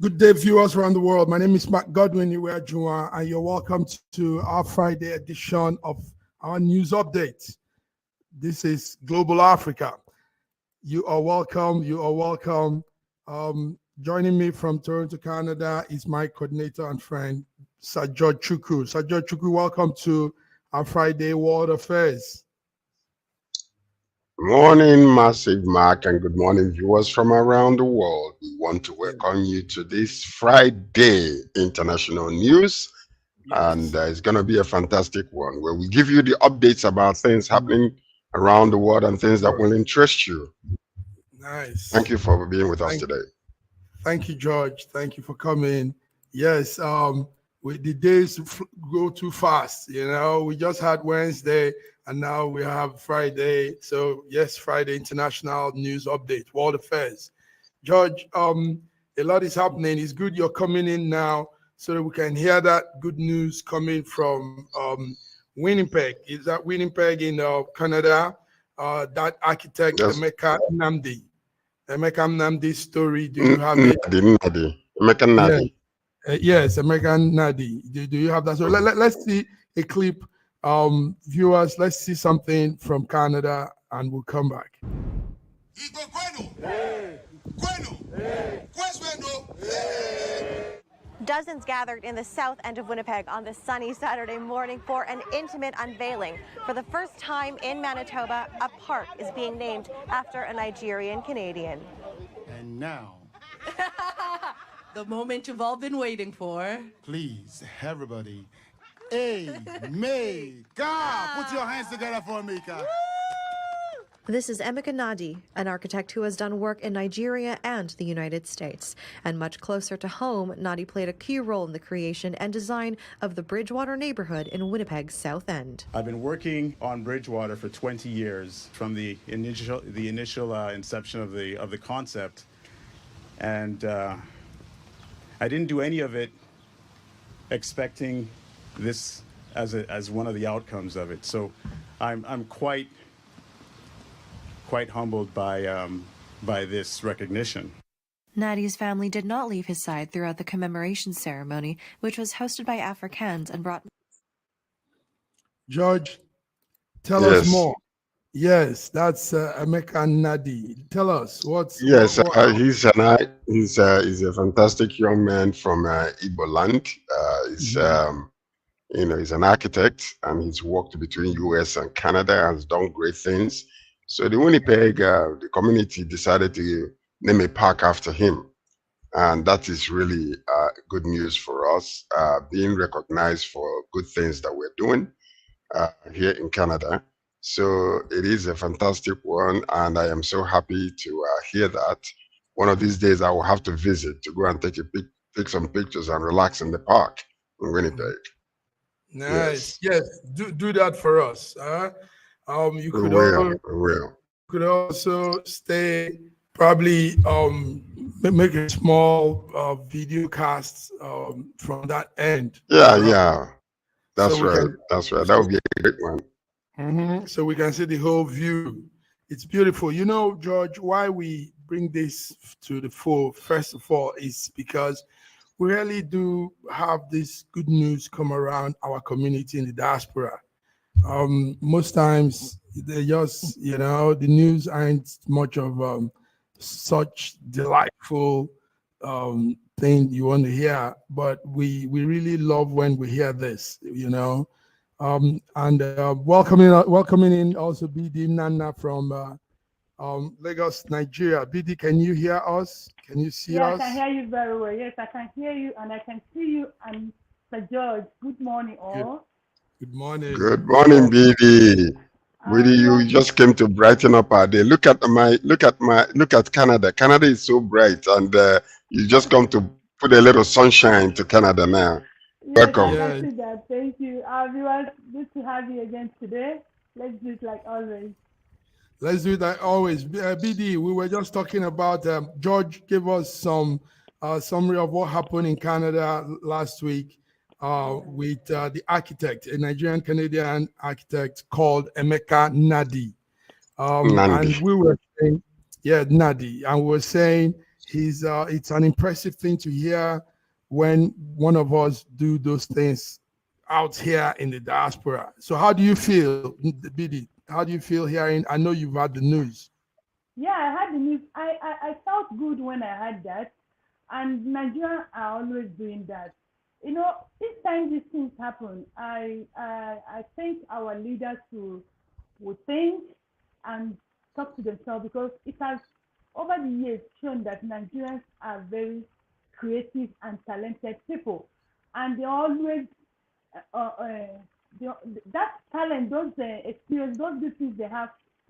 Good day, viewers around the world. My name is Mark Godwin Iweajua, and you're welcome to our Friday edition of our news update. This is Global Africa. You are welcome. You are welcome. Joining me from Toronto, Canada is my coordinator and friend, Sir George Chukwu. Sir George Chukwu, welcome to our Friday World Affairs. Morning, Massive Mark, and good morning, viewers from around the world. We want to welcome you to this Friday International News, and it's going to be a fantastic one where we give you the updates about things happening around the world and things that will interest you. Nice. Thank you for being with us today. Thank you, George. Thank you for coming. Yes, the days go too fast. You know, we just had Wednesday and now we have Friday. So yes, Friday International News Update, World Affairs. George, a lot is happening. It's good you're coming in now so that we can hear that good news coming from Winnipeg. Is that Winnipeg in Canada? That architect, Yes. Emeka Nnamdi's story. Do you have it? Emeka Nnadi. Yes, Emeka Nnadi. Do you have that? So let's see a clip. Viewers, let's see something from Canada and we'll come back. Dozens gathered in the south end of Winnipeg on this sunny Saturday morning for an intimate unveiling. For the first time in Manitoba, a park is being named after a Nigerian Canadian. And now, the moment you've all been waiting for. please, everybody, Amen. God, put your hands together for me, God. This is Emeka Nnadi, an architect who has done work in Nigeria and the United States. And much closer to home, Nnadi played a key role in the creation and design of the Bridgewater neighborhood in Winnipeg's South End. I've been working on Bridgewater for 20 years, from the initial inception of the concept, and I didn't do any of it expecting this as one of the outcomes of it. So I'm quite humbled by this recognition. Nnadi's family did not leave his side throughout the commemoration ceremony, which was hosted by Afrikaans and brought... George, tell us more. Yes, that's Emeka Nnadi. Tell us what's... Yes, he's a fantastic young man from Igbo land. He's an architect and he's worked between US and Canada and has done great things. So the Winnipeg, the community decided to name a park after him. And that is really good news for us, being recognized for good things that we're doing here in Canada. So it is a fantastic one, and I am so happy to hear that. One of these days I will have to visit to go and take some pictures and relax in the park in Winnipeg. Nice. Yes, do that for us. You could also stay, probably make a small video cast from that end. Yeah. That's right. That would be a great one. So we can see the whole view. It's beautiful. You know, George, why we bring this to the fore, first of all, is because we really do have this good news come around our community in the diaspora. Most times they just, the news aren't much of such delightful thing you want to hear, but we really love when we hear this, welcoming in also BD Nana from Lagos, Nigeria. BD, can you hear us? Can you see us? Yes, I can hear you very well. Yes, I can hear you and I can see you. And Sir George, good morning all. Good morning. Good morning, BD. BD, you just came to brighten up our day. Look at Canada. Canada is so bright, and you just come to put a little sunshine to Canada now. Yes, Welcome. I can see that. Thank you. Everyone, good to have you again today. Let's do it like always. Let's do that always. BD, we were just talking about, George gave us some summary of what happened in Canada last week with the architect, a Nigerian-Canadian architect called Emeka Nnadi. And we were saying, Nnadi, and we were saying It's an impressive thing to hear when one of us do those things out here in the diaspora. So how do you feel, Bidi? How do you feel hearing? I know you've had the news. Yeah, I had the news. I felt good when I had that. And Nigerians are always doing that. You know, each time these things happen, I think our leaders will think and talk to themselves, because it has over the years shown that Nigerians are very creative and talented people, and they always they, that talent, those experience, those good things they have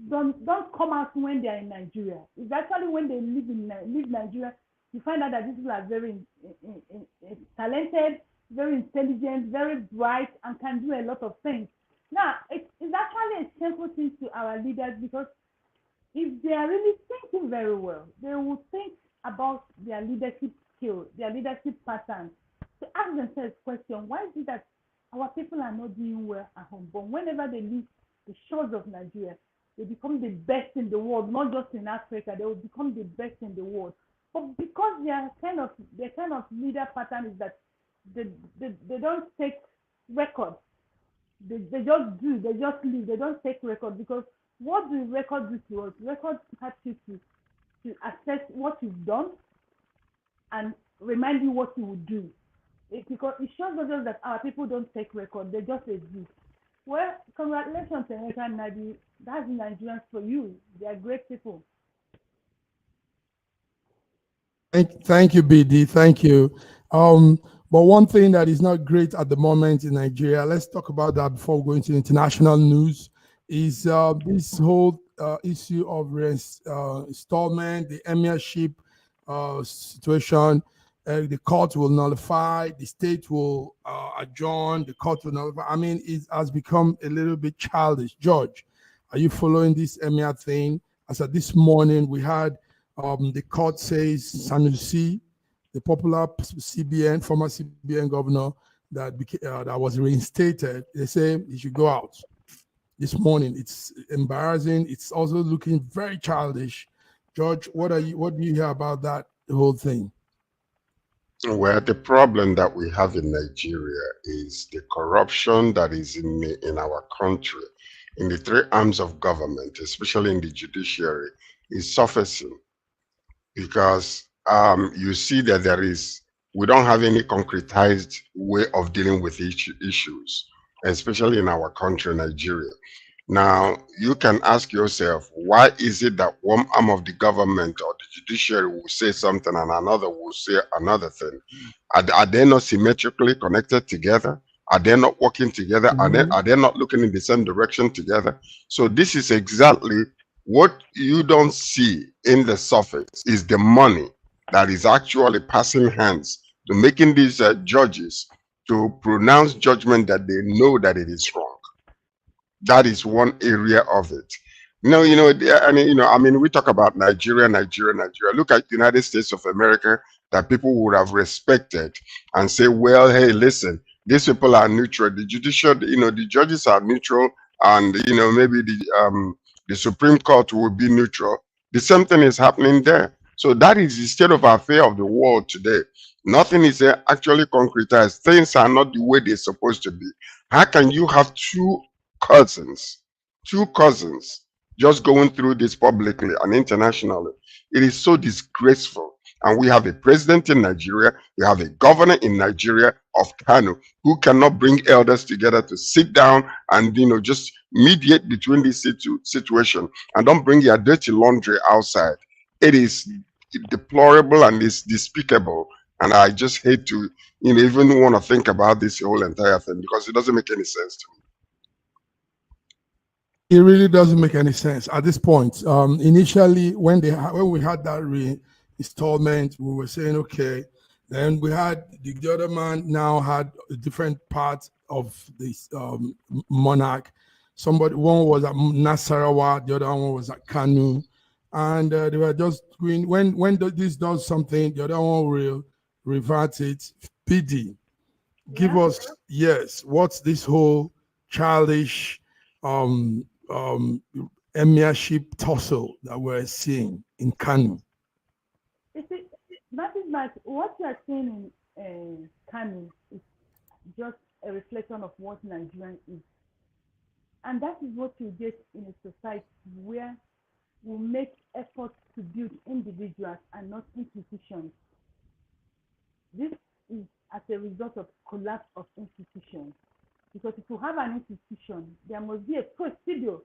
don't come out when they are in Nigeria. It's actually when they leave Nigeria, you find out that these people are very talented, very intelligent, very bright, and can do a lot of things. Now, it's actually a shameful thing to our leaders, because if they are really thinking very well, they will think about their leadership skills, their leadership patterns, to ask themselves question: why is it that our people are not doing well at home, but whenever they leave the shores of Nigeria, they become the best in the world, not just in Africa, they will become the best in the world. But because their kind of leader pattern is that they don't take record. They just do, they just leave, they don't take record, because what do record do to us? Record helps you to assess what you've done and remind you what you would do. Because it shows us that our people don't take record, they just exist. Well, congratulations to Emeka Nadi. That's Nigerians for you. They are great people. Thank you, BD. Thank you. But one thing that is not great at the moment in Nigeria, let's talk about that before we go into international news, is this whole issue of installment, the emirship situation. The court will nullify, the state will adjourn, the court will nullify. I mean, it has become a little bit childish. George, are you following this emir thing? As of this morning, we had the court says Sanusi, the popular former CBN governor that was reinstated, they say he should go out. This morning, it's embarrassing. It's also looking very childish. George, what do you hear about that whole thing? Well, the problem that we have in Nigeria is the corruption that is in our country, in the three arms of government, especially in the judiciary, is surfacing, because you see that we don't have any concretized way of dealing with issues, especially in our country, Nigeria. Now, you can ask yourself, why is it that one arm of the government or the judiciary will say something and another will say another thing? Are they not symmetrically connected together? Are they not working together? Mm-hmm. Are they not looking in the same direction together? So this is exactly what you don't see in the surface, is the money that is actually passing hands to making these judges to pronounce judgment that they know that it is wrong. That is one area of it. I mean, we talk about Nigeria. Look at the United States of America, that people would have respected and say, well, hey, listen, these people are neutral. The judicial, the judges are neutral, and maybe the Supreme Court will be neutral. The same thing is happening there. So that is the state of affairs of the world today. Nothing is actually concretized. Things are not the way they're supposed to be. How can you have two cousins just going through this publicly and internationally? It is so disgraceful. And we have a president in Nigeria, we have a governor in Nigeria of Kano, who cannot bring elders together to sit down and just mediate between this situation, and don't bring your dirty laundry outside. It is deplorable and it's despicable. And I just hate to even want to think about this whole entire thing, because it doesn't make any sense to me. It really doesn't make any sense at this point. Initially, when we had that reinstallment, we were saying, okay. Then we had the other man now had a different part of this monarch. One was at Nasarawa, the other one was at Kanu, and they were just going. When this does something, the other one will revert it. PD, give us what's this whole childish emirship tussle that we're seeing in Kanu? You see, That is that what you are saying in Kano is just a reflection of what Nigerian is. And that is what you get in a society where we make efforts to build individuals and not institutions. This is as a result of collapse of institutions. Because if you have an institution, there must be a procedure,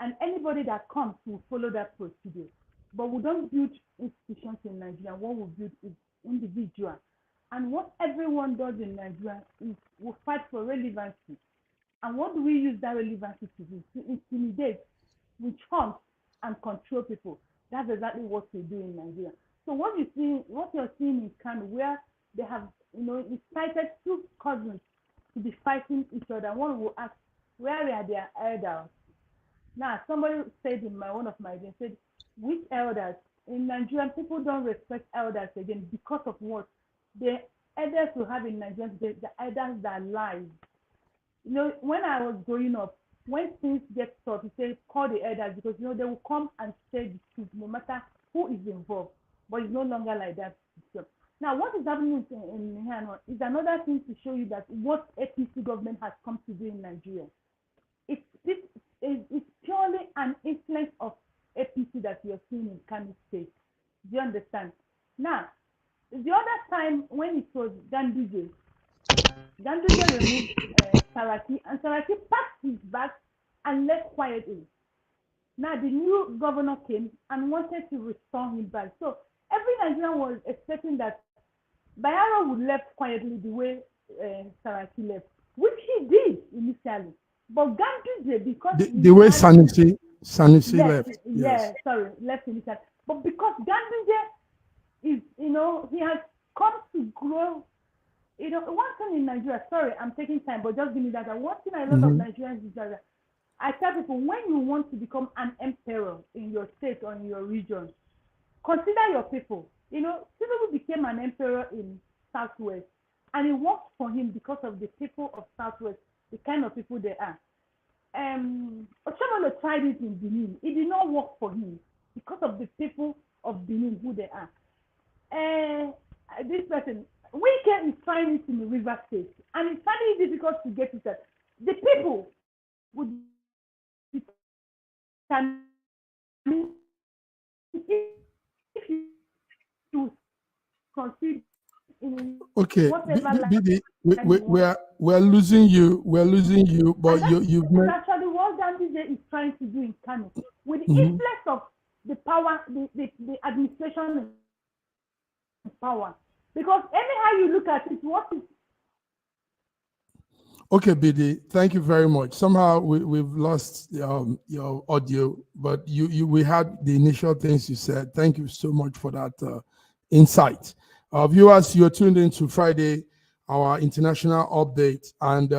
and anybody that comes will follow that procedure. But we don't build institutions in Nigeria. What we build is individual. And what everyone does in Nigeria is we fight for relevancy. And what do we use that relevancy to do? To intimidate, witch hunt, and control people. That's exactly what we do in Nigeria. So what you're seeing in Kano, where they have, incited two cousins to be fighting each other. One will ask, where are their elders? Now, somebody said in one of my events, said, which elders? In Nigeria, people don't respect elders again because of what? The elders we have in Nigeria, the elders that lie. When I was growing up, when things get tough, you say, call the elders, because, they will come and say the truth, no matter who is involved. But it's no longer like that. Now, what is happening in Ghana is another thing to show you that what APC government has come to do in Nigeria. It's purely an influence of APC that you're seeing in Kano State. Do you understand? Now, the other time when it was Ganduje removed Saraki, and Saraki packed his bag and left quietly. Now, the new governor came and wanted to restore him back. So, every Nigerian was expecting that Bayero would left quietly the way Saraki left, which he did initially. But Ganduje, because the way Sanusi left. Yes. Left initially. But because Ganduje is, he has come to grow. One thing in Nigeria, sorry, I'm taking time, but just give me that. One thing I lot of Nigerians is that I tell people, when you want to become an emperor in your state or in your region, consider your people. Tinubu became an emperor in Southwest, and it worked for him because of the people of Southwest, the kind of people they are. Oshiomhole tried it in Benin. It did not work for him because of the people of Benin, who they are. This person, Wike is trying it in the River State, and it's finding it difficult to get it. The people would if you consider okay, we're losing you, but you've made actually what Ganduje is trying to do in Kano with the influence of the power, the administration in power, because anyhow you look at it, what is okay, BD, thank you very much. Somehow we've lost your audio, but we had the initial things you said. Thank you so much for that insight. Viewers, you're tuned into Friday, our international update, and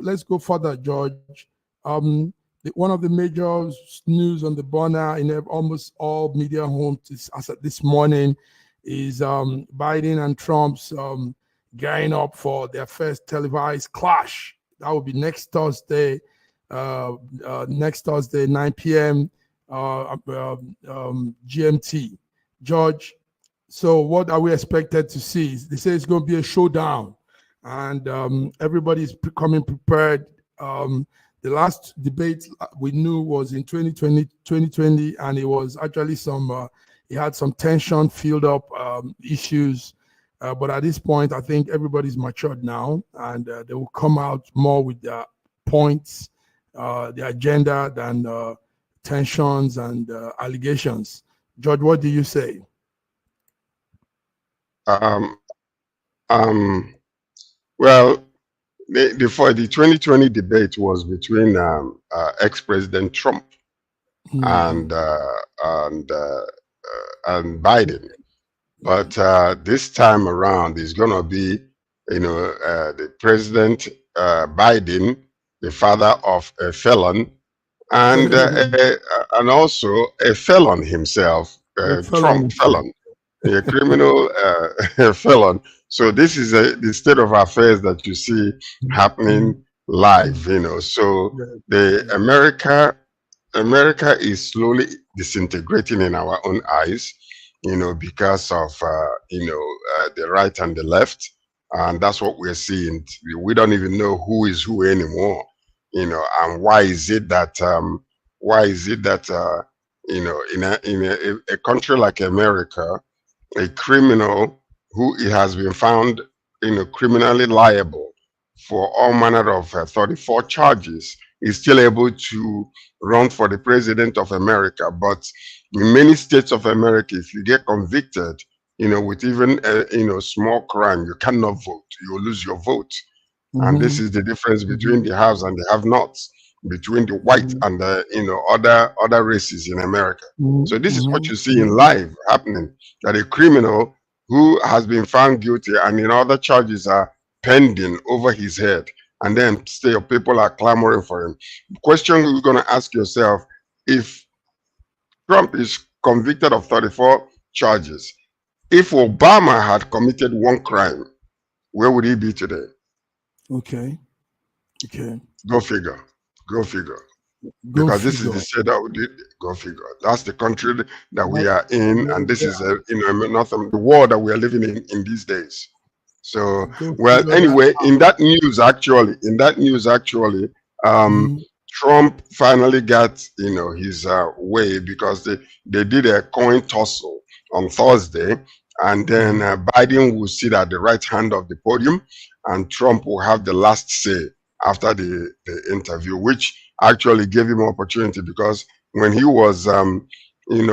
let's go further, George. One of the major news on the burner in almost all media homes as of this morning is Biden and Trump's gearing up for their first televised clash. That will be next Thursday, 9 p.m. GMT. George, so what are we expected to see? They say it's going to be a showdown, and everybody's coming prepared. The last debate we knew was in 2020, and it was actually it had some tension, filled up issues. But at this point, I think everybody's matured now, and they will come out more with their points, the agenda, than tensions and allegations. George, what do you say? Well, before the 2020 debate was between ex-President Trump and Biden. But this time around, it's going to be, the President Biden, the father of a felon, and also a felon himself, Trump felon, a criminal felon. So this is the state of affairs that you see happening live. So the America is slowly disintegrating in our own eyes. because of, the right and the left. And that's what we're seeing. We don't even know who is who anymore, and why is it that, in a country like America, a criminal who has been found, criminally liable for all manner of 34 charges is still able to run for the president of America. But in many states of America, if you get convicted, with even a, small crime, you cannot vote. You will lose your vote. And this is the difference between the haves and the have-nots, between the white and the other races in America. So this is what you see in live happening, that a criminal who has been found guilty and other charges are pending over his head, and then still people are clamoring for him. The question you're going to ask yourself: if Trump is convicted of 34 charges, if Obama had committed one crime, where would he be today? Okay. Go figure. Because this is the state that we did. Go figure. That's the country that we are in, and this is the world that we are living in these days. So, well, anyway, in that news actually, Trump finally got his way, because they did a coin tussle on Thursday, and then Biden will sit at the right hand of the podium, and Trump will have the last say after the interview, which actually gave him opportunity, because when he was,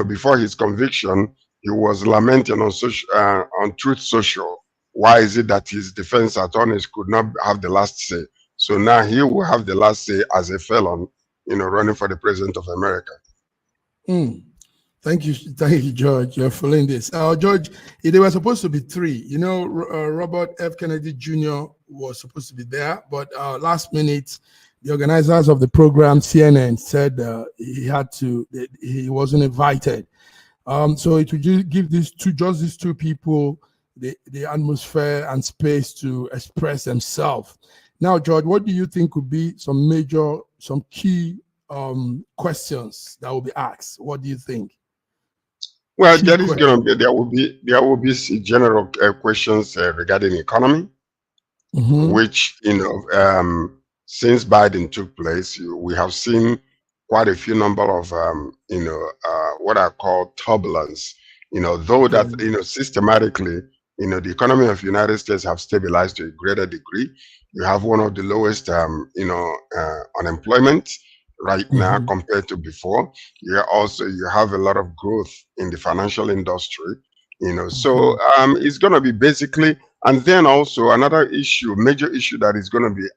before his conviction, he was lamenting on Truth Social. Why is it that his defense attorneys could not have the last say? So now he will have the last say as a felon, running for the president of America. Thank you, George, for filling this. George, there were supposed to be three. Robert F. Kennedy Jr. was supposed to be there, but last minute, the organizers of the program, CNN, said he wasn't invited. So it would give these two people the atmosphere and space to express themselves. Now, George, what do you think could be some key questions that will be asked? What do you think? Well, there will be general questions regarding economy, which since Biden took place, we have seen quite a few number of what I call turbulence. Though that systematically, the economy of the United States have stabilized to a greater degree. You have one of the lowest unemployment right now compared to before. You have a lot of growth in the financial industry. So it's going to be basically, and then also another major issue that is going to be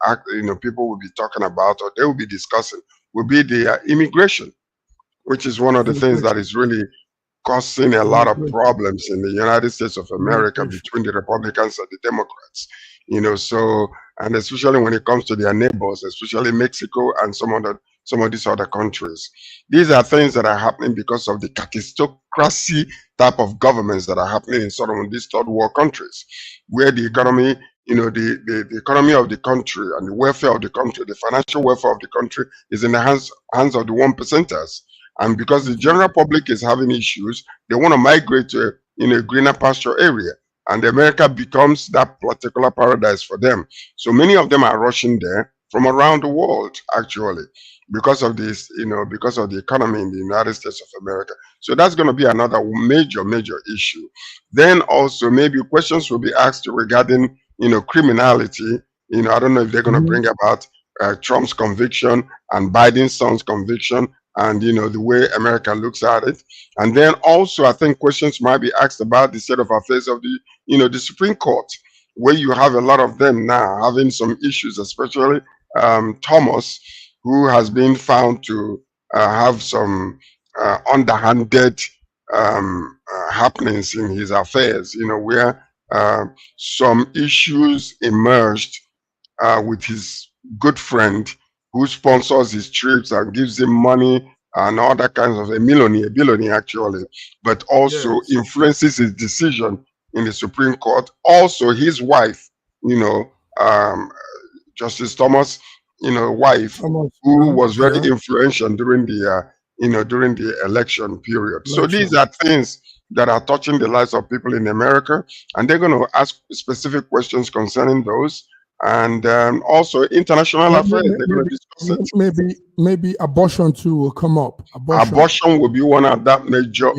people will be talking about, or they will be discussing, will be the immigration, which is one of the things that is really causing a lot of problems in the United States of America between the Republicans and the Democrats. And especially when it comes to their neighbors, especially Mexico and some of these other countries. These are things that are happening because of the catastocracy type of governments that are happening in sort of these third world countries, where the economy, the economy of the country and the welfare of the country, the financial welfare of the country is in the hands of the 1%ers. And because the general public is having issues, they want to migrate to a greener pasture area. And America becomes that particular paradise for them. So many of them are rushing there from around the world, actually, because of this, because of the economy in the United States of America. So that's going to be another major issue. Then also maybe questions will be asked regarding, criminality. I don't know if they're going to bring about Trump's conviction and Biden's son's conviction, and the way America looks at it. And then also I think questions might be asked about the state of affairs of the Supreme Court, where you have a lot of them now having some issues, especially Thomas, who has been found to have some underhanded happenings in his affairs, where some issues emerged with his good friend who sponsors his trips and gives him money and all that kinds of, a billionaire actually, but also influences his decision in the Supreme Court. Also his wife, Justice Thomas, wife, who was very influential during the election period. So these are things that are touching the lives of people in America, and they're going to ask specific questions concerning those. And also international affairs, they're going to discuss it. Maybe abortion too will come up. Abortion will be one of that major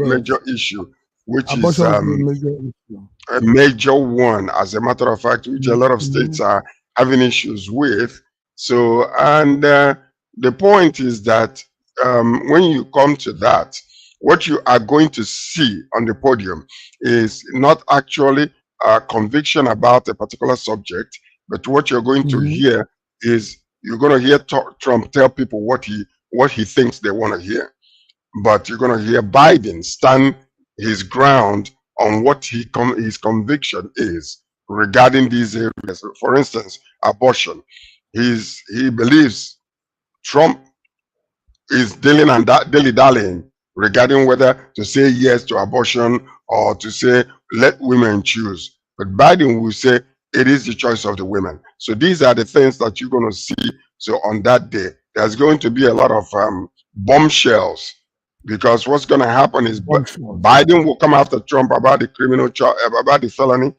issue, which abortion is is a major issue. a major one, as a matter of fact, which a lot of states are having issues with. So, and the point is that when you come to that, what you are going to see on the podium is not actually a conviction about a particular subject, but what you're going to hear is you're going to hear Trump tell people what he thinks they want to hear, but you're going to hear Biden stand his ground on what his conviction is regarding these areas. For instance, abortion. He believes Trump is dilly-dallying regarding whether to say yes to abortion or to say let women choose. But Biden will say it is the choice of the women. So these are the things that you're going to see. So on that day, there's going to be a lot of bombshells, because what's going to happen is Biden will come after Trump about the criminal charge, about the felony.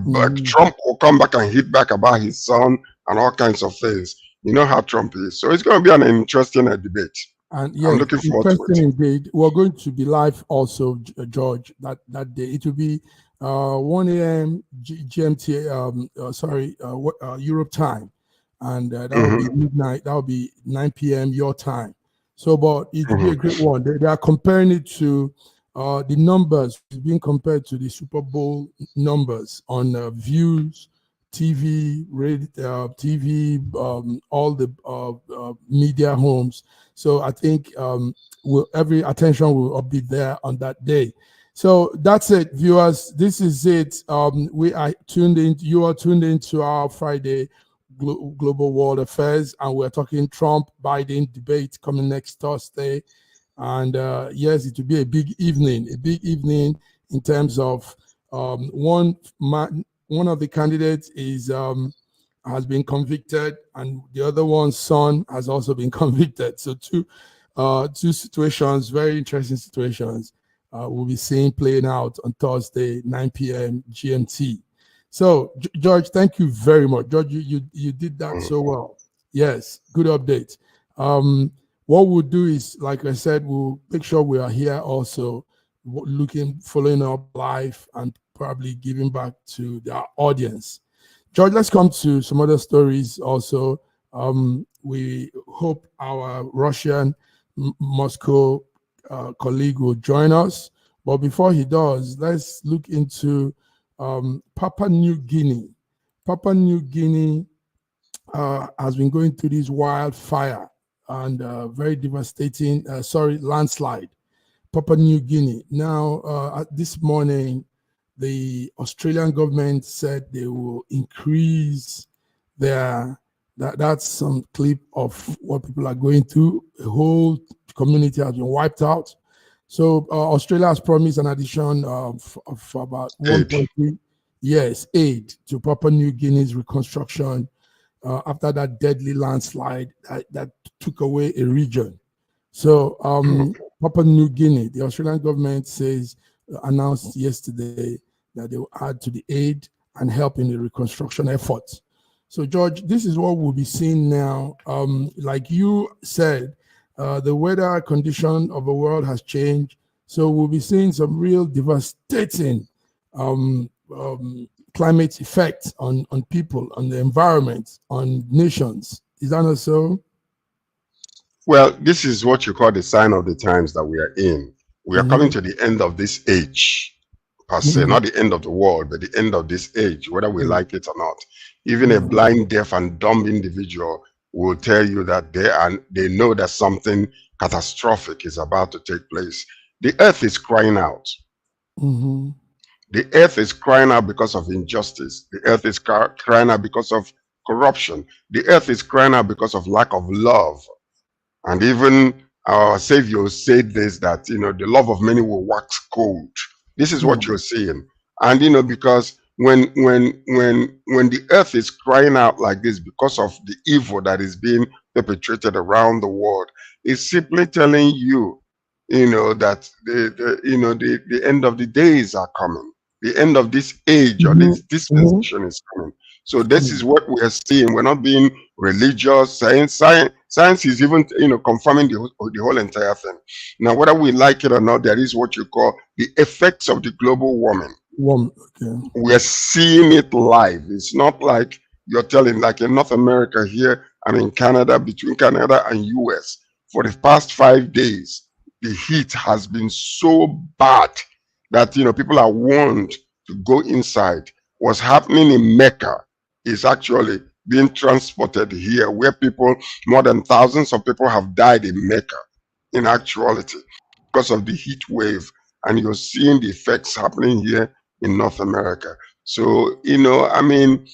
But Trump will come back and hit back about his son and all kinds of things. You know how Trump is. So it's going to be an interesting debate. And yes, I'm looking forward to it. Indeed. We're going to be live also, George, that day. It will be 1 a.m. GMT, Europe time. And that will be midnight. That will be 9 p.m. your time. So, but it will be a great one. They are comparing it to the numbers being compared to the Super Bowl numbers on views, TV, radio, TV, all the media homes. So I think every attention will be there on that day. So that's it, viewers. This is it. We are tuned in. You are tuned into our Friday Global World Affairs, and we're talking Trump-Biden debate coming next Thursday. And yes, it will be a big evening in terms of one of the candidates has been convicted, and the other one's son has also been convicted. So two situations, very interesting situations, we'll be seeing playing out on Thursday, 9 p.m. GMT. So, George, thank you very much. George, you did that so well. Yes, good update. What we'll do is, like I said, we'll make sure we are here also following up live and probably giving back to the audience. George, let's come to some other stories also. We hope our Russian Moscow colleague will join us. But before he does, let's look into Papua New Guinea. Papua New Guinea has been going through this wildfire and very devastating, landslide. Papua New Guinea. Now, this morning, the Australian government said they will increase that's some clip of what people are going through. The whole community has been wiped out. So Australia has promised an addition of about 1.3 aid to Papua New Guinea's reconstruction after that deadly landslide that took away a region. So Papua New Guinea, the Australian government announced yesterday that they will add to the aid and help in the reconstruction efforts. So George, this is what we'll be seeing now. Like you said, the weather condition of the world has changed. So we'll be seeing some real devastating climate effects on people, on the environment, on nations. Is that not so? Well, this is what you call the sign of the times that we are in. We are coming to the end of this age, per se, not the end of the world, but the end of this age, whether we like it or not. Even a blind, deaf, and dumb individual will tell you that they know that something catastrophic is about to take place. The earth is crying out. The earth is crying out because of injustice. The earth is crying out because of corruption. The earth is crying out because of lack of love. And even our Savior said this, that, the love of many will wax cold. This is what you're seeing. And, because when the earth is crying out like this because of the evil that is being perpetrated around the world, it's simply telling you that the end of the days are coming. The end of this age or this dispensation is coming. So this is what we are seeing. We're not being religious. Science is even confirming the whole entire thing. Now, whether we like it or not, there is what you call the effects of the global warming. Okay. We are seeing it live. It's not like you're telling, like in North America here and in Canada, between Canada and US, for the past 5 days, the heat has been so bad that people are warned to go inside. What's happening in Mecca is actually being transported here, where more than thousands of people have died in Mecca, in actuality, because of the heat wave. And you're seeing the effects happening here in North America. So, I mean,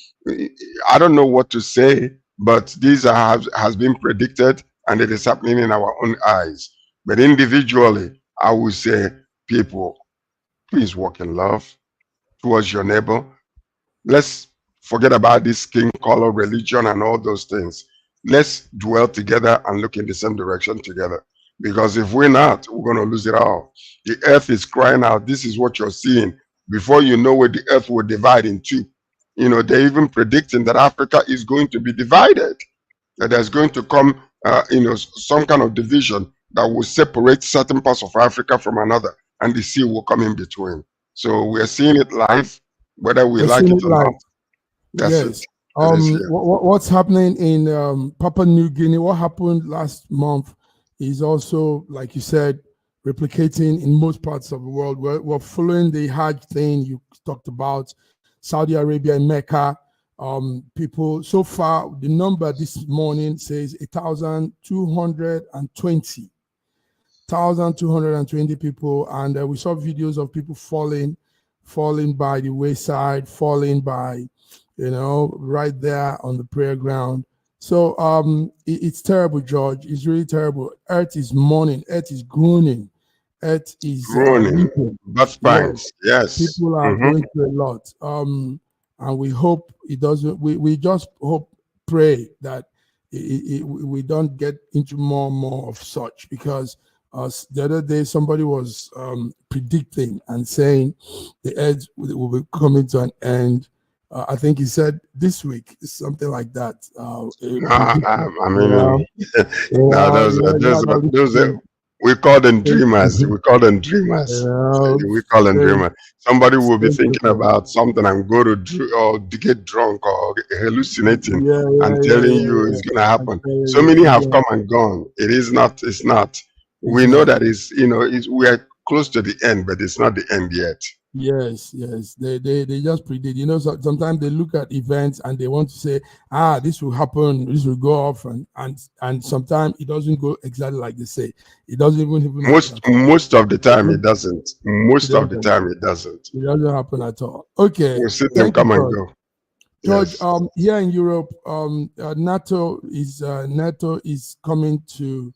I don't know what to say, but this has been predicted, and it is happening in our own eyes. But individually, I would say, people, please walk in love towards your neighbor. Let's forget about this skin color, religion, and all those things. Let's dwell together and look in the same direction together. Because if we're not, we're going to lose it all. The earth is crying out. This is what you're seeing. Before you know it, the earth will divide in two. They're even predicting that Africa is going to be divided. That there's going to come, some kind of division that will separate certain parts of Africa from another, and the sea will come in between. So we're seeing it live, whether we like it or not. That's it. What's happening in Papua New Guinea? What happened last month is also, like you said, replicating in most parts of the world. We're following the Hajj thing you talked about, Saudi Arabia and Mecca. People, so far, the number this morning says 1,220. 1,220 people, and we saw videos of people falling by the wayside, falling by, right there on the prayer ground. So it's terrible, George. It's really terrible. Earth is mourning. Earth is groaning. Earth is groaning. Birth pangs. Yes. People are going through a lot. And we hope it doesn't. We just pray that we don't get into more and more of such, because the other day somebody was predicting and saying the earth will be coming to an end. I think he said this week, something like that. We call them dreamers. We call them dreamers. Somebody will be thinking about something and go to get drunk or hallucinating and telling you it's going to happen. So many have come and gone. It is not. It's not. We know that we are close to the end, but it's not the end yet. Yes. They just predict. Sometimes they look at events and they want to say, this will happen, this will go off, and sometimes it doesn't go exactly like they say. It doesn't even most of the time it doesn't. Most of the time it doesn't. It doesn't happen at all. Okay. We'll see them come and go. George, here in Europe, NATO is coming to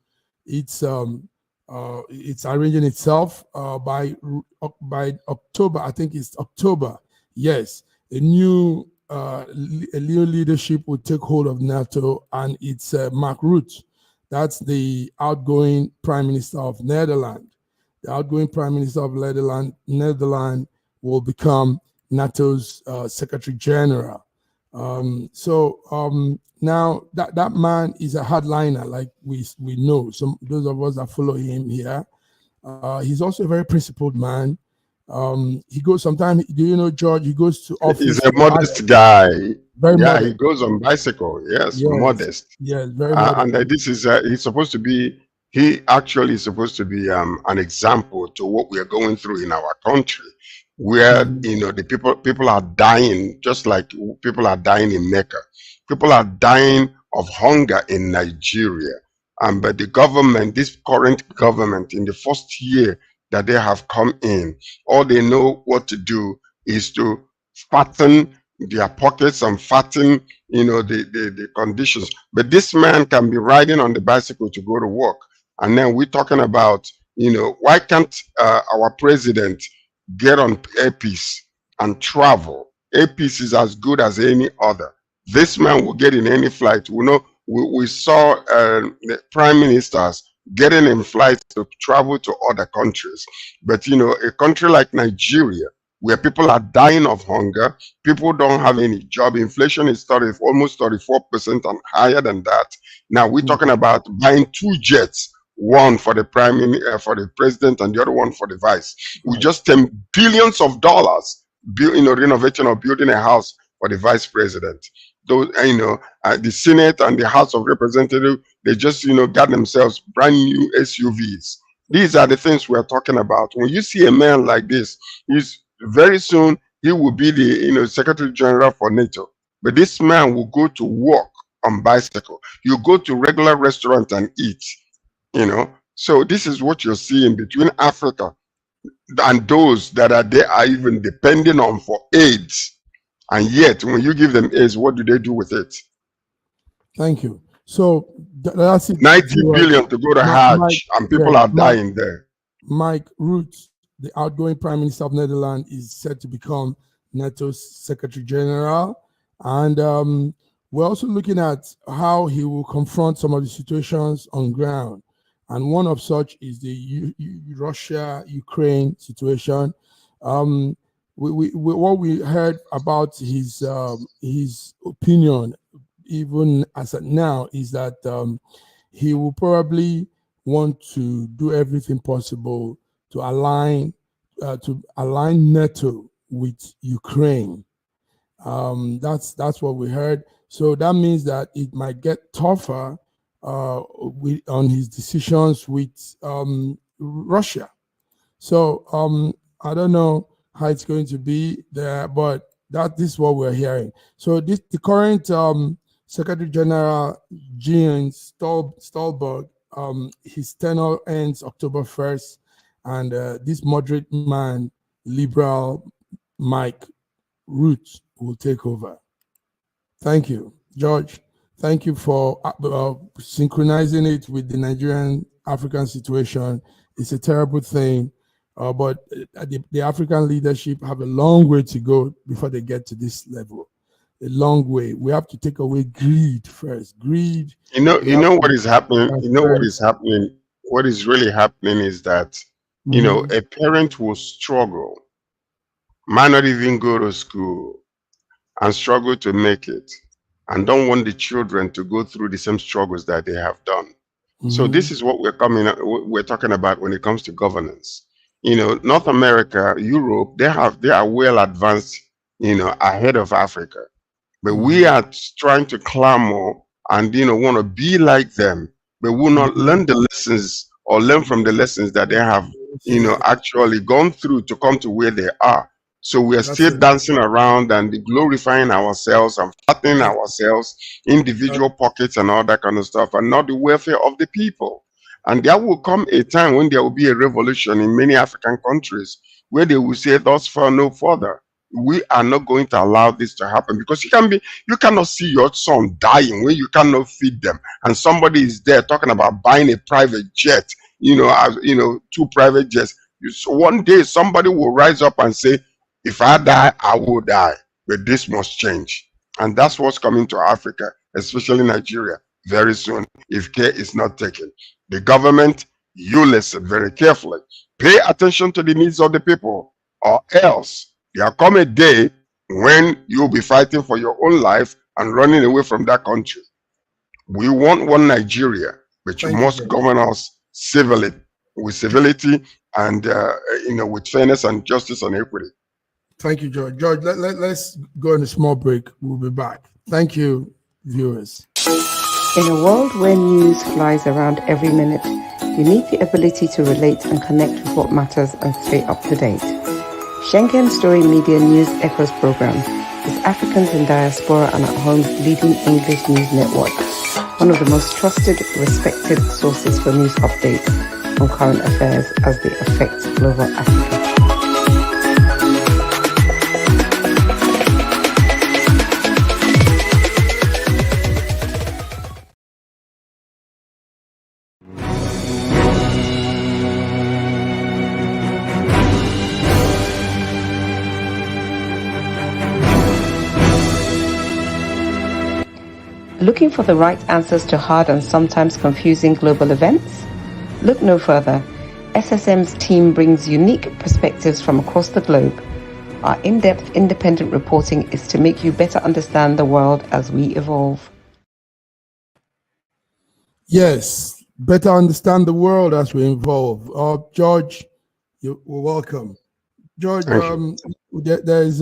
it's arranging itself by October. I think it's October. Yes, a new leadership will take hold of NATO, and it's Mark Rutte. That's the outgoing Prime Minister of Netherlands. The outgoing Prime Minister of Netherlands will become NATO's Secretary General. Now that man is a hardliner, like we know. Those of us that follow him here, he's also a very principled man. He goes sometimes. Do you know, George? He goes to office. He's a modest guy. Modest. He goes on bicycle. Yes, modest. Yes, very modest. And this is he's supposed to be. He actually is supposed to be an example to what we are going through in our country, where the people are dying, just like people are dying in Mecca. People are dying of hunger in Nigeria. But the government, this current government, in the first year that they have come in, all they know what to do is to fatten their pockets and fatten, the conditions. But this man can be riding on the bicycle to go to work. And then we're talking about, why can't our president get on airpiece and travel? Airpiece is as good as any other. This man will get in any flight. We saw the prime ministers getting in flights to travel to other countries. But a country like Nigeria, where people are dying of hunger, people don't have any job, inflation is almost 34% and higher than that. Now we're talking about buying 2 jets, one for the for the president and the other one for the vice. We just spend billions of dollars, renovating or building a house for the vice president. Those, the Senate and the House of Representatives, they just, got themselves brand new SUVs. These are the things we're talking about. When you see a man like this, very soon he will be the, Secretary General for NATO. But this man will go to work on bicycle. You go to regular restaurant and eat, So this is what you're seeing between Africa and those that are even depending on for AIDS. And yet, when you give them AIDS, what do they do with it? Thank you. So that's it. 90 billion to go to Hajj, and people are dying there. Mike Rutte, the outgoing Prime Minister of Netherlands, is set to become NATO's Secretary General. And we're also looking at how he will confront some of the situations on ground. And one of such is the Russia-Ukraine situation. What we heard about his opinion, even as of now, is that he will probably want to do everything possible to align NATO with Ukraine. That's what we heard. So that means that it might get tougher on his decisions with Russia. So I don't know how it's going to be there, but this is what we're hearing. So the current Secretary General Jens Stoltenberg, his tenure ends October 1st, and this moderate man, liberal Mike Rutte, will take over. Thank you, George. Thank you for synchronizing it with the Nigerian African situation. It's a terrible thing, but the African leadership have a long way to go before they get to this level. A long way. We have to take away greed first. Greed. You know what is happening. What is happening. What is really happening is that a parent will struggle, might not even go to school, and struggle to make it, and don't want the children to go through the same struggles that they have done. So this is what we're talking about when it comes to governance. North America, Europe, they are well advanced, ahead of Africa. But we are trying to clamor and want to be like them, but will not learn the lessons or learn from the lessons that they have, actually gone through to come to where they are. So we are still dancing around and glorifying ourselves and flattening ourselves, individual pockets and all that kind of stuff, and not the welfare of the people. And there will come a time when there will be a revolution in many African countries where they will say, thus far, no further. We are not going to allow this to happen, because you cannot see your son dying when you cannot feed them, and somebody is there talking about buying a private jet, 2 private jets. So one day somebody will rise up and say, if I die, I will die, but this must change. And that's what's coming to Africa, especially Nigeria, very soon, if care is not taken. The government, you listen very carefully. Pay attention to the needs of the people, or else there come a day when you'll be fighting for your own life and running away from that country. We want one Nigeria, but you must govern us civilly, with civility and with fairness and justice and equity. Thank you, George. George, let's go on a small break. We'll be back. Thank you, viewers. In a world where news flies around every minute, you need the ability to relate and connect with what matters and stay up to date. Schengen Story Media News Echoes program is Africans in Diaspora and at Home's leading English news network, one of the most trusted, respected sources for news updates on current affairs as they affect global Africa. Looking for the right answers to hard and sometimes confusing global events? Look no further. SSM's team brings unique perspectives from across the globe. Our in-depth independent reporting is to make you better understand the world as we evolve. Yes, better understand the world as we evolve. George, you're welcome. George, there is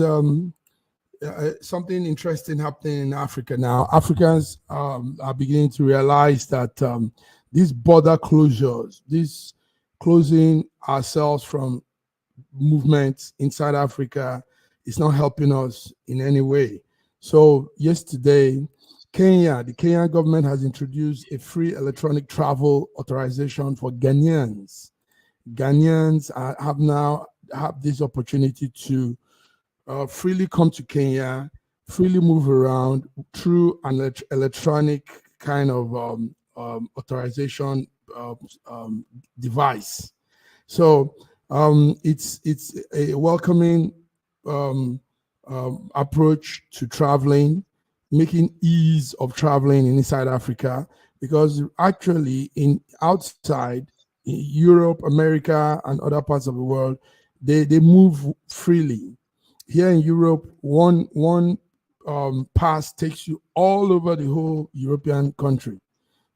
something interesting happening in Africa now. Africans are beginning to realize that these border closures, this closing ourselves from movements inside Africa is not helping us in any way. So yesterday, the Kenyan government has introduced a free electronic travel authorization for Ghanaians. Ghanaians have this opportunity to freely come to Kenya, freely move around through an electronic kind of authorization device. So it's a welcoming approach to traveling, making ease of traveling inside Africa, because actually outside Europe, America, and other parts of the world, they move freely. Here in Europe, one pass takes you all over the whole European country.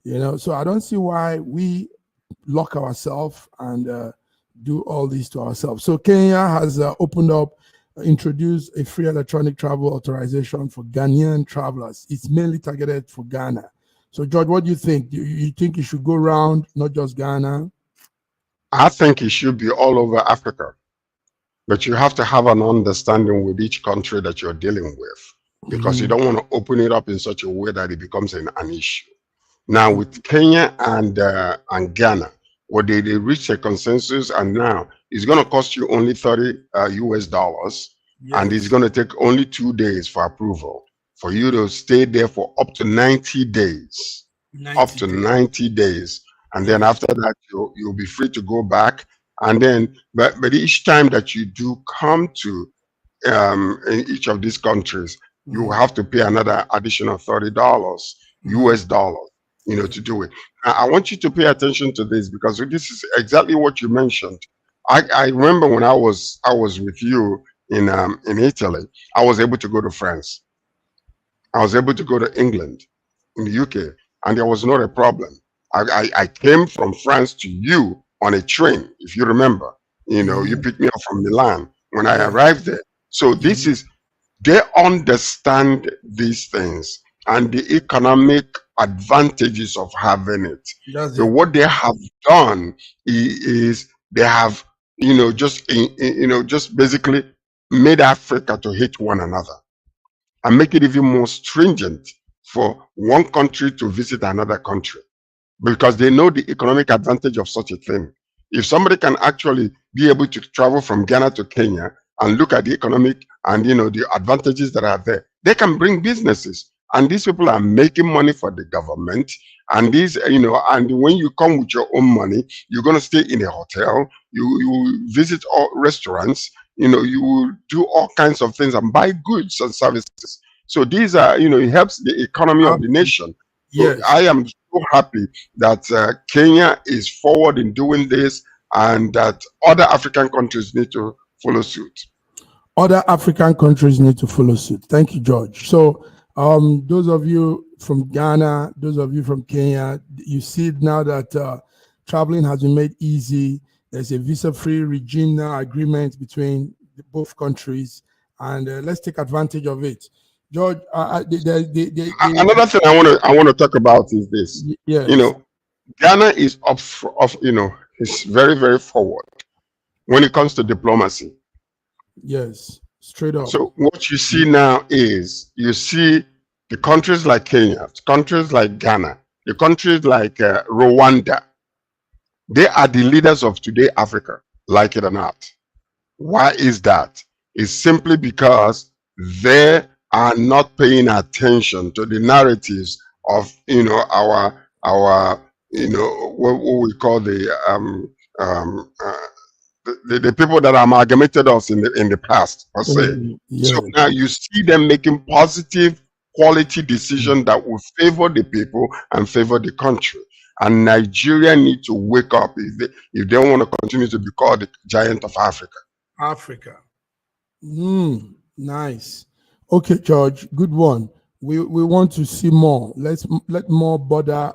So I don't see why we lock ourselves and do all this to ourselves. So Kenya has introduced a free electronic travel authorization for Ghanaian travelers. It's mainly targeted for Ghana. So George, what do you think? Do you think it should go around, not just Ghana? I think it should be all over Africa. But you have to have an understanding with each country that you're dealing with, because you don't want to open it up in such a way that it becomes an issue. Now with Kenya and Ghana, they reached a consensus, and now it's going to cost you only $30 US, and it's going to take only 2 days for approval for you to stay there for up to 90 days. 90 days. And then after that, you'll be free to go back. And then, but each time that you do come to in each of these countries, you have to pay another additional $30 US, to do it. Now, I want you to pay attention to this, because this is exactly what you mentioned. I remember when I was with you in Italy, I was able to go to France. I was able to go to England, in the UK, and there was not a problem. I came from France to you on a train, if you remember. You picked me up from Milan when I arrived there. So this is, they understand these things and the economic advantages of having it. So what they have done is they have, just basically made Africa to hate one another and make it even more stringent for one country to visit another country, because they know the economic advantage of such a thing. If somebody can actually be able to travel from Ghana to Kenya and look at the economic and the advantages that are there, they can bring businesses, and these people are making money for the government. And these, and when you come with your own money, you're going to stay in a hotel, you visit all restaurants, you will do all kinds of things and buy goods and services. So these are, it helps the economy of the nation. So I am so happy that Kenya is forward in doing this, and that other African countries need to follow suit. Other African countries need to follow suit. Thank you, George. So those of you from Ghana, those of you from Kenya, you see now that traveling has been made easy. There's a visa-free regime now, agreement between both countries, and let's take advantage of it. George, another thing I want to talk about is this. Yes. Ghana is it's very, very forward when it comes to diplomacy. Yes, straight up. So what you see now is, you see the countries like Kenya, countries like Ghana, the countries like Rwanda. They are the leaders of today Africa, like it or not. Why is that? It's simply because they are not paying attention to the narratives of our what we call the people that amalgamated us in the past, per se. So now you see them making positive quality decisions that will favor the people and favor the country. And Nigeria need to wake up if they want to continue to be called the giant of Africa. Africa. Nice. Okay, George, good one. We want to see more. Let more border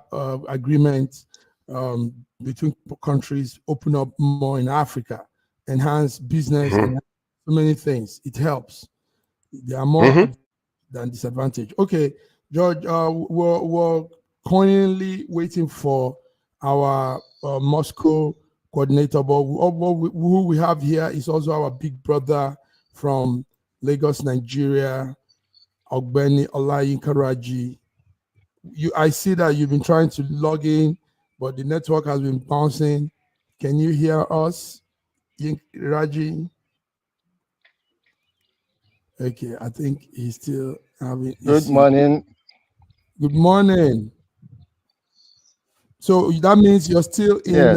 agreements between countries open up more in Africa, enhance business, and so many things. It helps. There are more than disadvantage. Okay, George, we're currently waiting for our Moscow coordinator, but who we have here is also our big brother from Lagos, Nigeria, Ogbeni Olayinka Raji. I see that you've been trying to log in, but the network has been bouncing. Can you hear us, Raji? Okay, I think he's still having issues. Good morning. Good morning. So that means you're still in. Yes.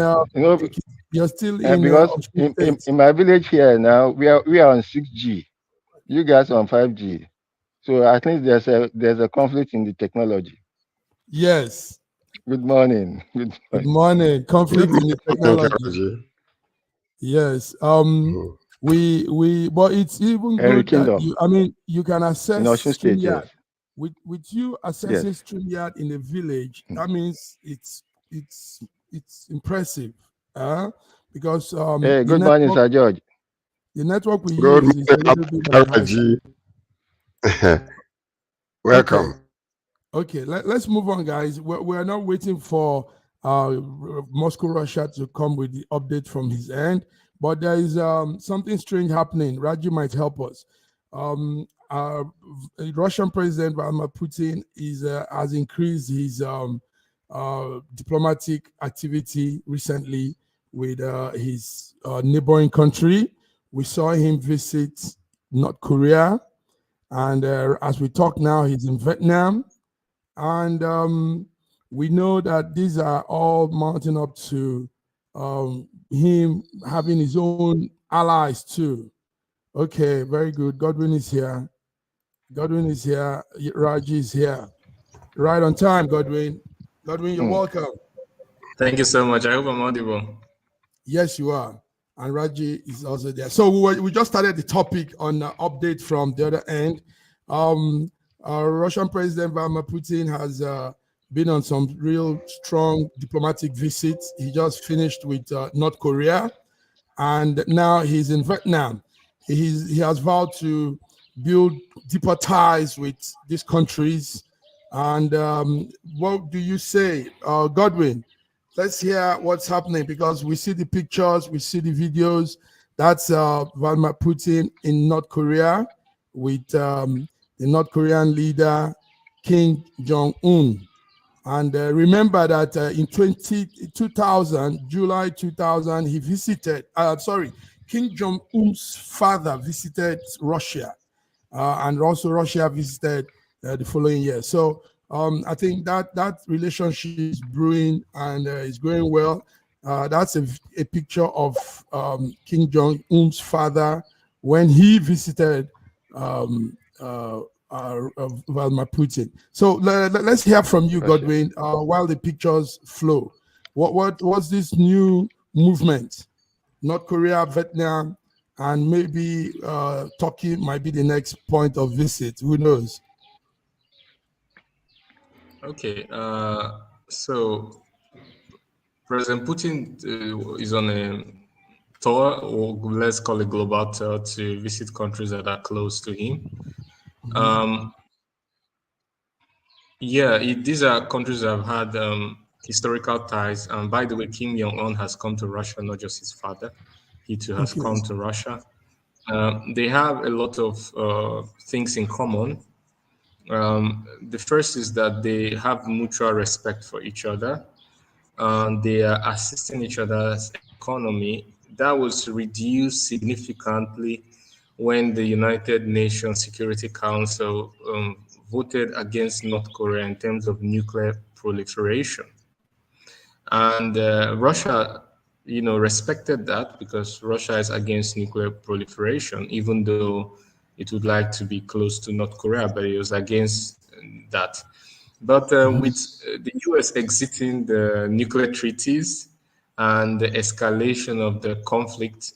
You're still because in my village here now we are on 6G. You guys are on 5G. So I think there's a conflict in the technology. Yes. Good morning. Good morning. Conflict in the technology. Yes. But it's even good that you can access StreamYard. Yes. With you accessing StreamYard in a village, that means it's impressive. Because hey, good morning, Sir George. The network we use is a little bit on the high side. Welcome. Okay, let's move on, guys. We're not waiting for Moscow, Russia to come with the update from his end, but there is something strange happening. Raji might help us. Russian President Vladimir Putin has increased his diplomatic activity recently with his neighboring country. We saw him visit North Korea, and as we talk now, he's in Vietnam. And we know that these are all mounting up to him having his own allies too. Okay, very good. Godwin is here. Godwin is here. Raji is here. Right on time, Godwin. Godwin, you're welcome. Thank you so much. I hope I'm audible. Yes, you are. And Raji is also there. So we just started the topic on update from the other end. Russian President Vladimir Putin has been on some real strong diplomatic visits. He just finished with North Korea, and now he's in Vietnam. He has vowed to build deeper ties with these countries. And what do you say, Godwin? Let's hear what's happening, because we see the pictures, we see the videos. That's Vladimir Putin in North Korea with the North Korean leader, Kim Jong-un. And remember that in 2000, July 2000, he visited, Kim Jong-un's father visited Russia. And also Russia visited the following year. So I think that relationship is brewing and is going well. That's a picture of Kim Jong-un's father when he visited Vladimir Putin. So let's hear from you, Godwin, while the pictures flow. What's this new movement? North Korea, Vietnam, and maybe Turkey might be the next point of visit. Who knows? Okay, so President Putin is on a tour, or let's call it global tour, to visit countries that are close to him. These are countries that have had historical ties. And by the way, Kim Jong-un has come to Russia, not just his father. He too has come to Russia. They have a lot of things in common. The first is that they have mutual respect for each other. They are assisting each other's economy. That was reduced significantly when the United Nations Security Council voted against North Korea in terms of nuclear proliferation. And Russia, respected that, because Russia is against nuclear proliferation, even though it would like to be close to North Korea, but it was against that. But with the US exiting the nuclear treaties and the escalation of the conflict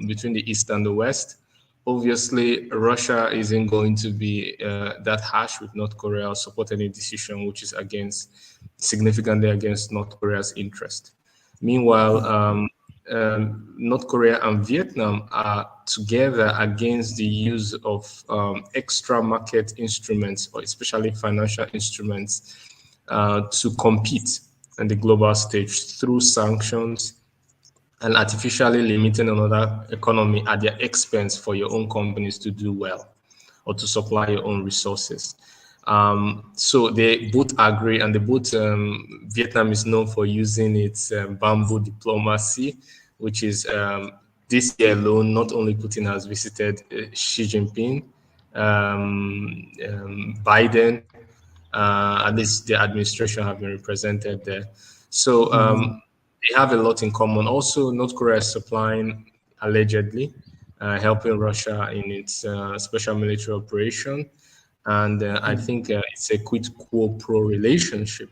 between the East and the West, obviously Russia isn't going to be that harsh with North Korea or support any decision which is significantly against North Korea's interest. Meanwhile, North Korea and Vietnam are together against the use of extra market instruments, or especially financial instruments, to compete on the global stage through sanctions and artificially limiting another economy at their expense for your own companies to do well or to supply your own resources. So they both agree, and Vietnam is known for using its bamboo diplomacy, which is this year alone, not only Putin has visited Xi Jinping, Biden, at least the administration have been represented there. So they have a lot in common. Also, North Korea is supplying, allegedly, helping Russia in its special military operation. And I think it's a quid quo pro relationship.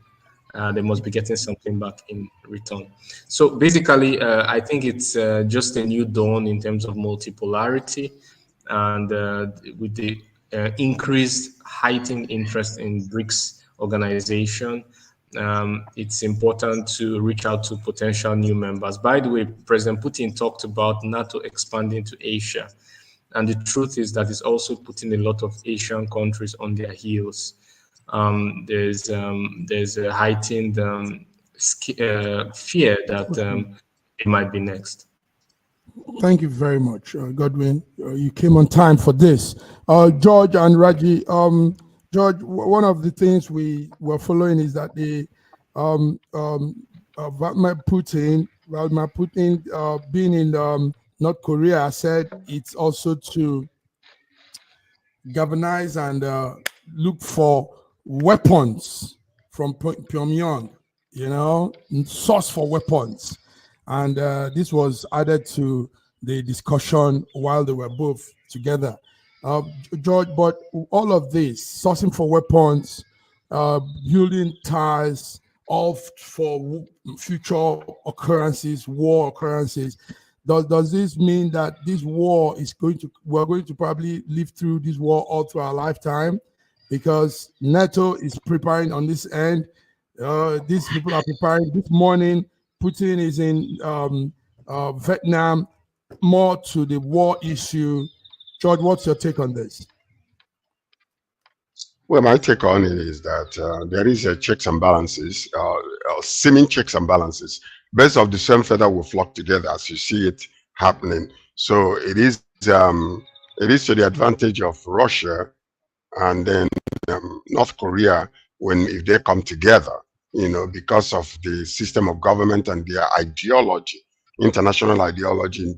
They must be getting something back in return. So basically, I think it's just a new dawn in terms of multipolarity, and with the increased heightened interest in BRICS organization, it's important to reach out to potential new members. By the way, President Putin talked about NATO expanding to Asia. And the truth is that it's also putting a lot of Asian countries on their heels. There's a heightened fear that it might be next. Thank you very much, Godwin. You came on time for this. George and Raji, George, one of the things we were following is that the Vladimir Putin being in North Korea said it's also to galvanize and look for weapons from Pyongyang, source for weapons. And this was added to the discussion while they were both together. George, but all of this, sourcing for weapons, building ties, all for future occurrences, war occurrences, does this mean that this war we're going to probably live through this war all through our lifetime? Because NATO is preparing on this end. These people are preparing. This morning, Putin is in Vietnam, more to the war issue. George, what's your take on this? Well, my take on it is that there is a checks and balances, seeming checks and balances. Birds of the same feather will flock together as you see it happening. So it is to the advantage of Russia and then North Korea if they come together, because of the system of government and their ideology, international ideology in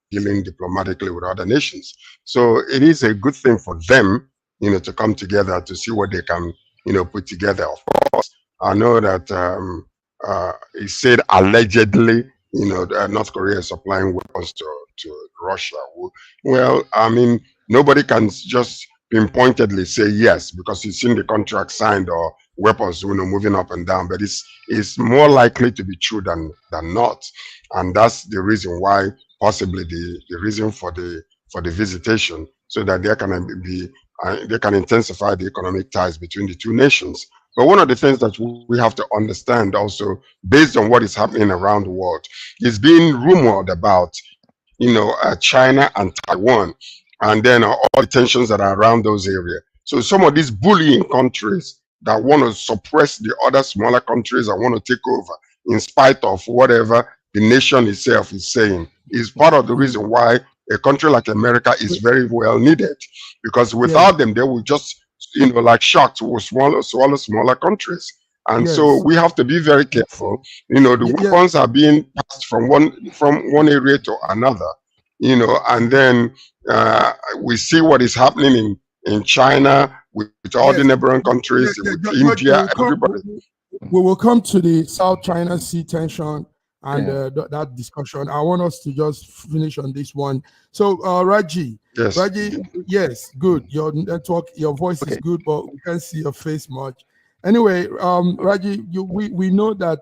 dealing diplomatically with other nations. So it is a good thing for them, to come together to see what they can, put together. Of course, I know that he said allegedly, North Korea is supplying weapons to Russia. Well, I mean, nobody can just pinpointedly say yes because he's seen the contract signed or weapons, moving up and down. But it's more likely to be true than not, and that's the reason why, possibly the reason for the visitation, so that they can intensify the economic ties between the two nations. But one of the things that we have to understand also, based on what is happening around the world, is being rumored about, China and Taiwan, and then all the tensions that are around those areas. So some of these bullying countries that want to suppress the other smaller countries and want to take over, in spite of whatever the nation itself is saying, is part of the reason why a country like America is very well needed. Because without them, they will just, like sharks will swallow smaller countries. And so we have to be very careful. The weapons are being passed from one area to another, and then we see what is happening in China with all the neighboring countries, with India, everybody. We will come to the South China Sea tension and that discussion. I want us to just finish on this one. So, Raji, yes, good. Your network, your voice is good, but we can't see your face much. Anyway, Raji, we know that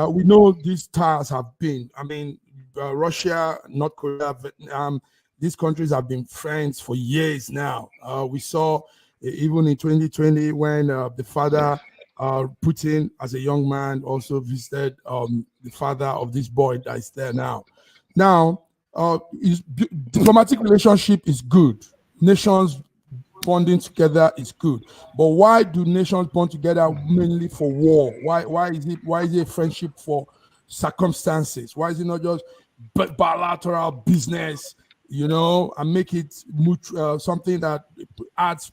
we know these ties have been. I mean, Russia, North Korea, Vietnam. These countries have been friends for years now. We saw even in 2020 when the father, Putin, as a young man, also visited the father of this boy that is there now. Now, diplomatic relationship is good. Nations bonding together is good, but why do nations bond together mainly for war? Why is it a friendship for circumstances? Why is it not just bilateral business, and make it something that adds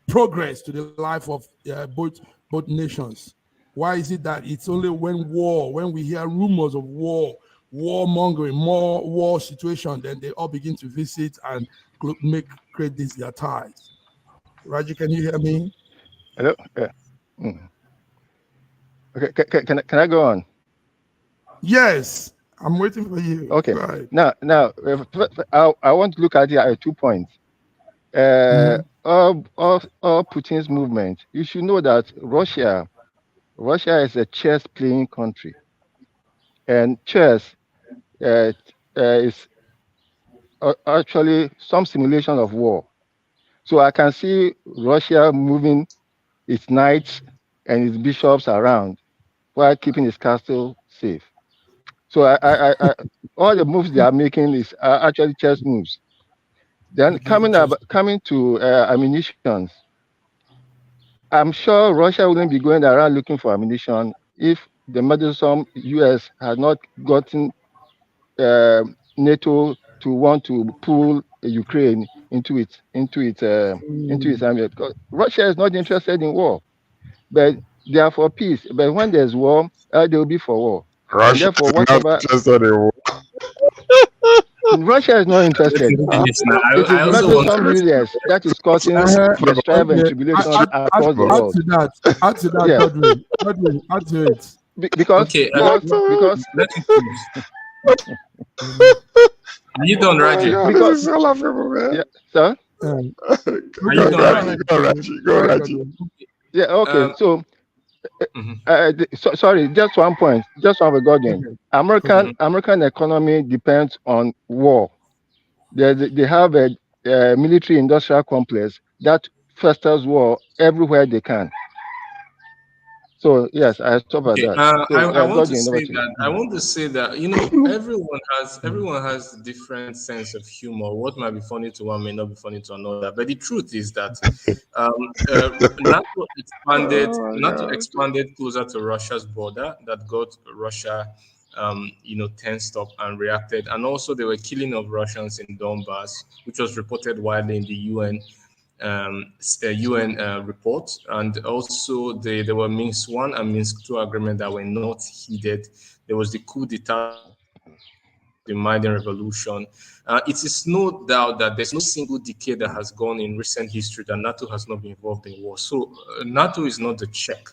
progress to the life of both nations? Why is it that it's only when we hear rumors of warmongering, more war situation, then they all begin to visit and create these their ties? Raji, can you hear me? Hello. Okay. Can I go on? Yes, I'm waiting for you. Okay. Right. Now, I want to look at it at 2 points. All Putin's movement. You should know that Russia is a chess-playing country, and chess is actually some simulation of war. So I can see Russia moving its knights and its bishops around while keeping its castle safe. So I all the moves they are making is actually chess moves. Then coming to ammunitions, I'm sure Russia wouldn't be going around looking for ammunition if the meddlesome US had not gotten NATO to want to pull Ukraine into its army. Russia is not interested in war, but they are for peace. But when there's war, they will be for war. Russia And therefore, is not whatever interested in war. Russia is not interested. It is meddlesome US that is causing the strife and tribulation across the world. Add to that, Yes. Godwin, add to it. Because Are you done, Raji? This is so laughable, man. Yeah, sir. Are you done, Raji? Go, Raji. Yeah. Okay. Sorry. Just 1 point. Just one regarding American economy depends on war. They have a military industrial complex that fosters war everywhere they can. So yes, I stop at that. I want to say that everyone has different sense of humor. What might be funny to one may not be funny to another. But the truth is that NATO expanded closer to Russia's border. That got Russia, tensed up and reacted. And also there were killing of Russians in Donbass, which was reported widely in the UN report, and also there were Minsk I and Minsk II agreement that were not heeded. There was the coup d'etat, the Maidan revolution. It is no doubt that there's no single decade that has gone in recent history that NATO has not been involved in war. So NATO is not the check.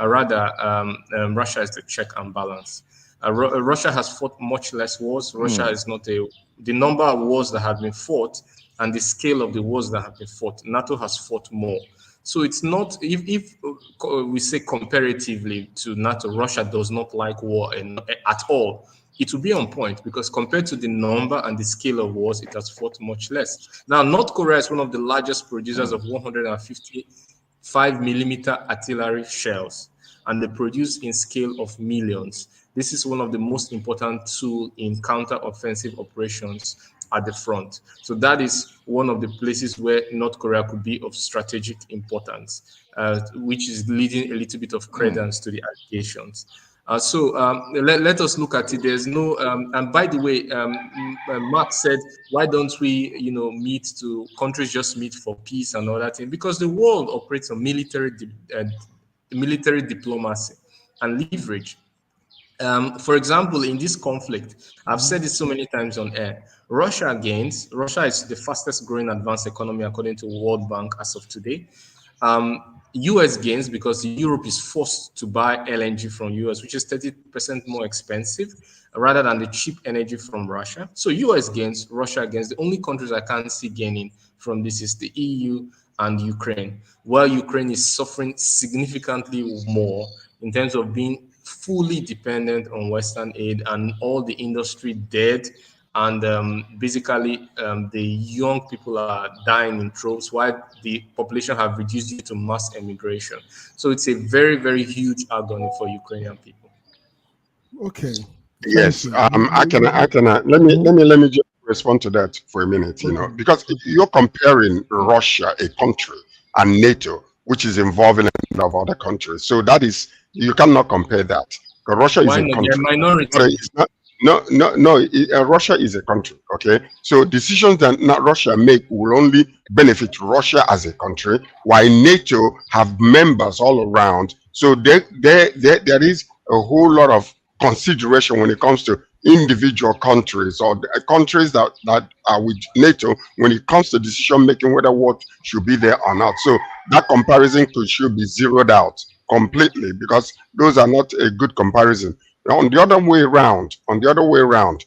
Rather, Russia is the check and balance. Russia has fought much less wars. Russia is not the number of wars that have been fought and the scale of the wars that have been fought. NATO has fought more. So it's not, if we say comparatively to NATO, Russia does not like war at all, it will be on point because compared to the number and the scale of wars, it has fought much less. Now, North Korea is one of the largest producers of 155mm artillery shells, and they produce in scale of millions. This is one of the most important tools in counter-offensive operations at the front. So that is one of the places where North Korea could be of strategic importance, which is leading a little bit of credence to the allegations. Let us look at it. There's no, and by the way, Mark said, why don't we, countries just meet for peace and all that thing? Because the world operates on military diplomacy and leverage. For example, in this conflict, I've said this so many times on air, Russia gains. Russia is the fastest growing advanced economy according to World Bank as of today. US gains because Europe is forced to buy LNG from US, which is 30% more expensive rather than the cheap energy from Russia. So US gains, Russia gains. The only countries I can't see gaining from this is the EU and Ukraine, while Ukraine is suffering significantly more in terms of being fully dependent on Western aid and all the industry dead. And basically, the young people are dying in droves while the population have reduced due to mass emigration. So it's a very, very huge agony for Ukrainian people. Okay. Yes, let me just respond to that for a minute, because you're comparing Russia, a country, and NATO, which is involving a lot of other countries. So that is, you cannot compare that. Because Russia is a country. Minority. Russia is a country, okay? So decisions that Russia make will only benefit Russia as a country, while NATO have members all around. So there is a whole lot of consideration when it comes to individual countries or countries that are with NATO when it comes to decision making whether what should be there or not. So that comparison should be zeroed out completely, because those are not a good comparison. On the other way around,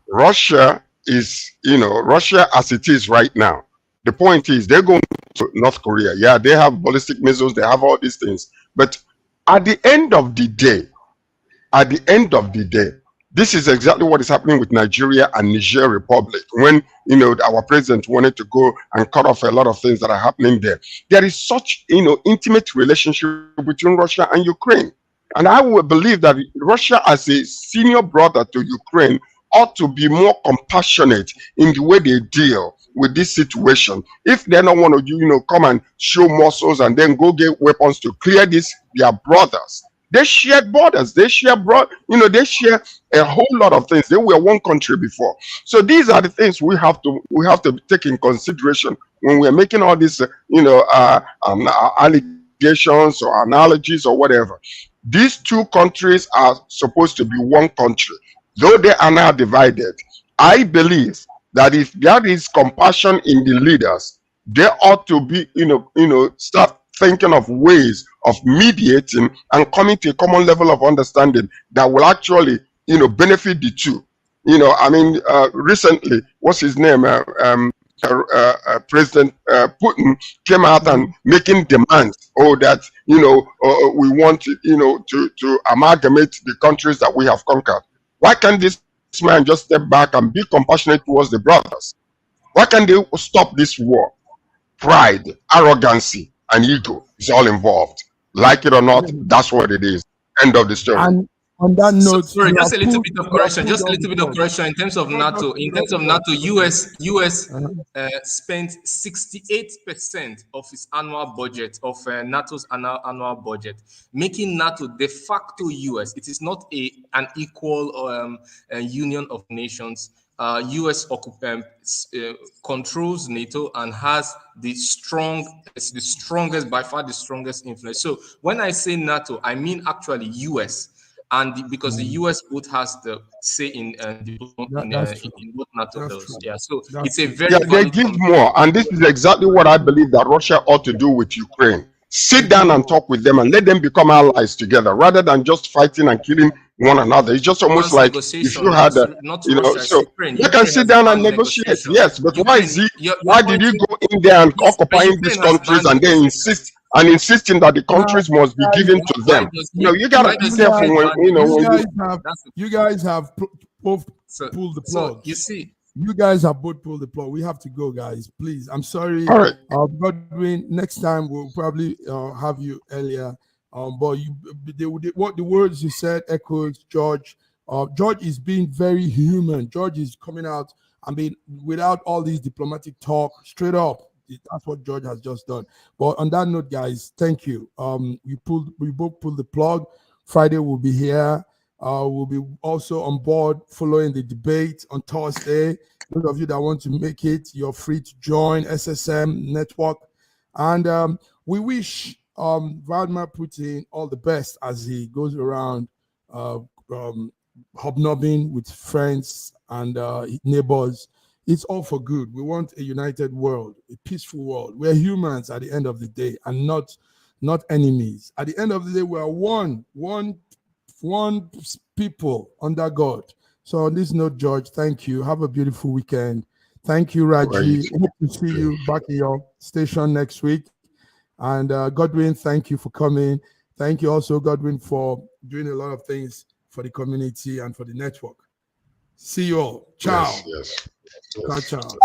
Russia is, Russia as it is right now. The point is they're going to North Korea. Yeah, they have ballistic missiles, they have all these things. But at the end of the day, this is exactly what is happening with Nigeria and Niger Republic. When, our president wanted to go and cut off a lot of things that are happening there. There is such, intimate relationship between Russia and Ukraine. And I would believe that Russia, as a senior brother to Ukraine, ought to be more compassionate in the way they deal with this situation. If they don't want to, come and show muscles and then go get weapons to clear their brothers. They shared borders. They share they share a whole lot of things. They were one country before. So these are the things we have to take in consideration when we're making all these, allegations or analogies or whatever. These two countries are supposed to be one country, though they are now divided. I believe that if there is compassion in the leaders, they ought to be, start thinking of ways of mediating and coming to a common level of understanding that will actually, benefit the two. Recently, what's his name? President Putin came out and making demands. That we want to amalgamate the countries that we have conquered. Why can't this man just step back and be compassionate towards the brothers? Why can't they stop this war? Pride, arrogancy, and ego is all involved. Like it or not, that's what it is. End of the story. And on that note, sorry, just a little bit of correction. Just a little bit of correction in terms of NATO. In terms of NATO, US spent 68% of its annual budget of NATO's annual budget, making NATO de facto US. It is not an equal union of nations. US controls NATO and has the strongest, by far the strongest influence. So when I say NATO, I mean actually US. And because the US both has the say in both NATO bills. Yeah, so it's a very they give more, and this is exactly what I believe that Russia ought to do with Ukraine. Sit down and talk with them and let them become allies together, rather than just fighting and killing one another. It's just almost like if you had so you can sit down and negotiate. Yes, but why did he go in there and occupying these countries and then insisting that the countries must be given to them? You gotta be careful when you guys have both pulled the plug. You see, you guys have both pulled the plug. We have to go, guys. Please, I'm sorry. All right. Godwin, next time we'll probably have you earlier. But what the words you said echoes George. George is being very human. George is coming out. Without all these diplomatic talk, straight up. That's what George has just done. But on that note, guys, thank you. We both pulled the plug. Friday we'll be here. We'll be also on board following the debate on Thursday. Those of you that want to make it, you're free to join SSM Network. And we wish Vladimir Putin all the best as he goes around hobnobbing with friends and neighbors. It's all for good. We want a united world, a peaceful world. We're humans at the end of the day and not enemies. At the end of the day, we are one people under God. So on this note, George, thank you. Have a beautiful weekend. Thank you, Raji. Right. Hope to see you back in your station next week. And Godwin, thank you for coming. Thank you also, Godwin, for doing a lot of things for the community and for the network. See you all. Ciao. Yes. Ciao, ciao.